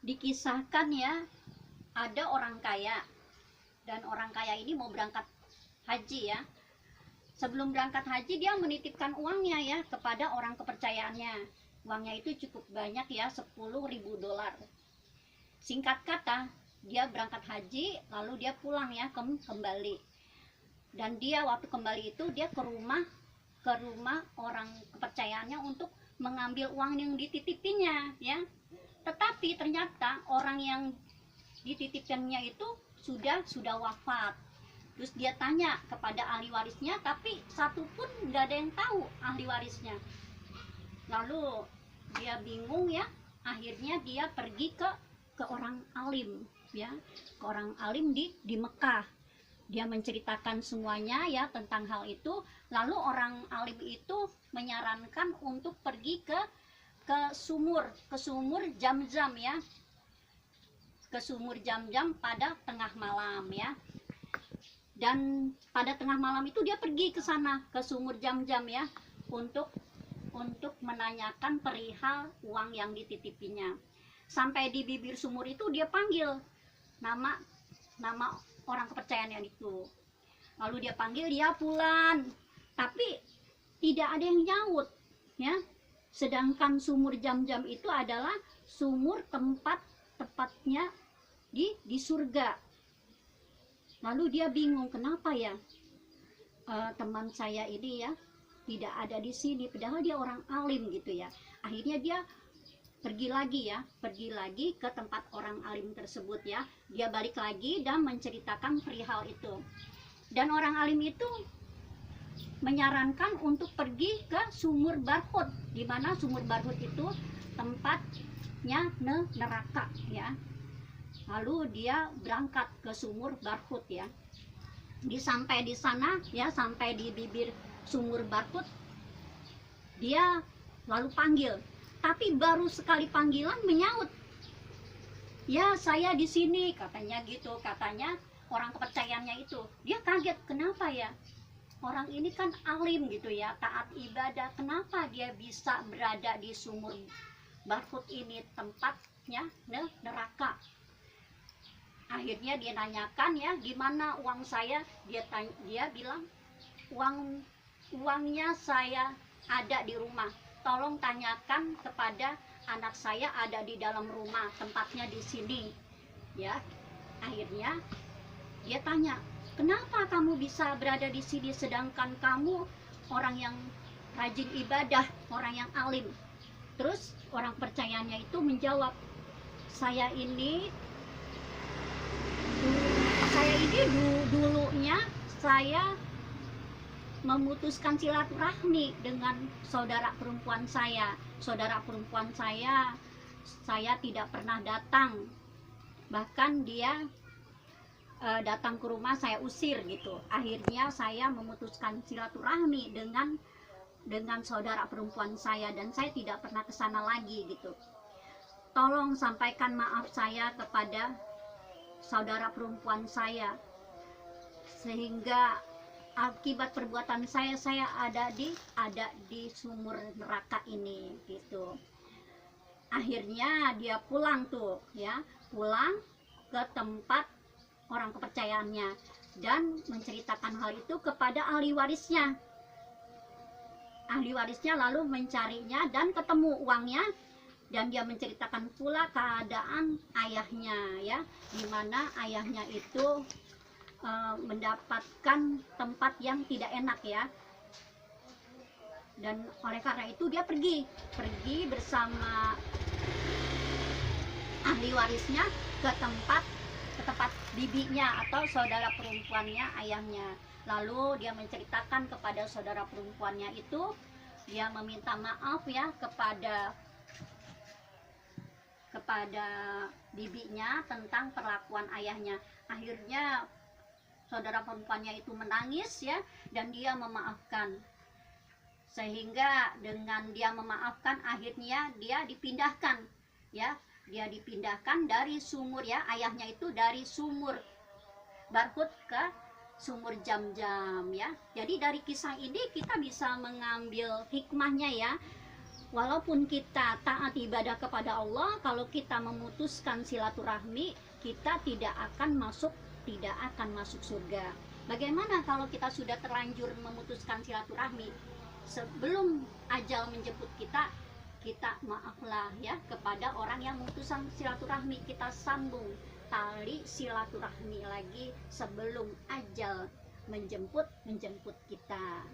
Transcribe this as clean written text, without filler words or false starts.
Dikisahkan ya, ada orang kaya, dan orang kaya ini mau berangkat haji ya. Sebelum berangkat haji dia menitipkan uangnya ya kepada orang kepercayaannya. Uangnya itu cukup banyak ya, 10.000 dolar. Singkat kata, dia berangkat haji lalu dia pulang ya, kembali. Dan dia waktu kembali itu dia ke rumah orang kepercayaannya untuk mengambil uang yang dititipinya ya. Tetapi ternyata orang yang dititipkannya itu sudah wafat. Terus dia tanya kepada ahli warisnya, tapi satu pun nggak ada yang tahu ahli warisnya. Lalu dia bingung ya, akhirnya dia pergi ke orang alim ya, ke orang alim di Mekah. Dia menceritakan semuanya ya tentang hal itu. Lalu orang alim itu menyarankan untuk pergi ke sumur Jam-Jam ya, ke sumur Jam-Jam pada tengah malam ya. Dan pada tengah malam itu dia pergi ke sana, ke sumur Jam-Jam ya, untuk menanyakan perihal uang yang dititipinya. Sampai di bibir sumur itu dia panggil nama orang kepercayaannya itu. Lalu dia panggil, dia Fulan, tapi tidak ada yang nyaut ya. Sedangkan sumur Jam-Jam itu adalah sumur tepatnya di surga. Lalu dia bingung, kenapa ya teman saya ini ya tidak ada di sini, padahal dia orang alim gitu ya. Akhirnya dia pergi lagi ke tempat orang alim tersebut ya. Dia balik lagi dan menceritakan perihal itu. Dan orang alim itu menyarankan untuk pergi ke sumur Barhut, di mana sumur Barhut itu tempatnya neraka ya. Lalu dia berangkat ke sumur Barhut ya. Sampai di sana ya, sampai di bibir sumur Barhut, dia lalu panggil. Tapi baru sekali panggilan menyaut, ya saya di sini, katanya gitu. Katanya orang kepercayaannya itu, dia kaget, kenapa ya, orang ini kan alim gitu ya, taat ibadah, kenapa dia bisa berada di sumur Barhut ini, tempatnya neraka. Akhirnya dia nanyakan ya, gimana uang saya? Dia bilang, uangnya saya ada di rumah, tolong tanyakan kepada anak saya, ada di dalam rumah, tempatnya di sini ya. Akhirnya dia tanya, kenapa kamu bisa berada di sini sedangkan kamu orang yang rajin ibadah, orang yang alim? Terus orang percayanya itu menjawab, saya ini dulunya saya memutuskan silaturahmi dengan saudara perempuan saya. Saya tidak pernah datang, bahkan dia datang ke rumah saya usir gitu. Akhirnya saya memutuskan silaturahmi dengan saudara perempuan saya, dan saya tidak pernah ke sana lagi gitu. Tolong sampaikan maaf saya kepada saudara perempuan saya, sehingga akibat perbuatan saya ada di sumur neraka ini gitu. Akhirnya dia pulang tuh ya, pulang ke tempat orang kepercayaannya dan menceritakan hal itu kepada ahli warisnya. Ahli warisnya lalu mencarinya dan ketemu uangnya, dan dia menceritakan pula keadaan ayahnya ya, dimana ayahnya itu mendapatkan tempat yang tidak enak ya. Dan oleh karena itu dia pergi bersama ahli warisnya ke tempat bibinya atau saudara perempuannya ayahnya. Lalu dia menceritakan kepada saudara perempuannya itu, dia meminta maaf ya kepada bibinya tentang perlakuan ayahnya. Akhirnya saudara perempuannya itu menangis ya, dan dia memaafkan. Sehingga dengan dia memaafkan, akhirnya dia dipindahkan ya, dia dipindahkan dari sumur ya, ayahnya itu dari sumur Barhut ke sumur Jam-Jam ya. Jadi dari kisah ini kita bisa mengambil hikmahnya ya, walaupun kita taat ibadah kepada Allah, kalau kita memutuskan silaturahmi, kita tidak akan masuk surga. Bagaimana kalau kita sudah terlanjur memutuskan silaturahmi, sebelum ajal menjemput kita, kita maaflah ya kepada orang yang memutuskan silaturahmi, kita sambung tali silaturahmi lagi sebelum ajal menjemput kita.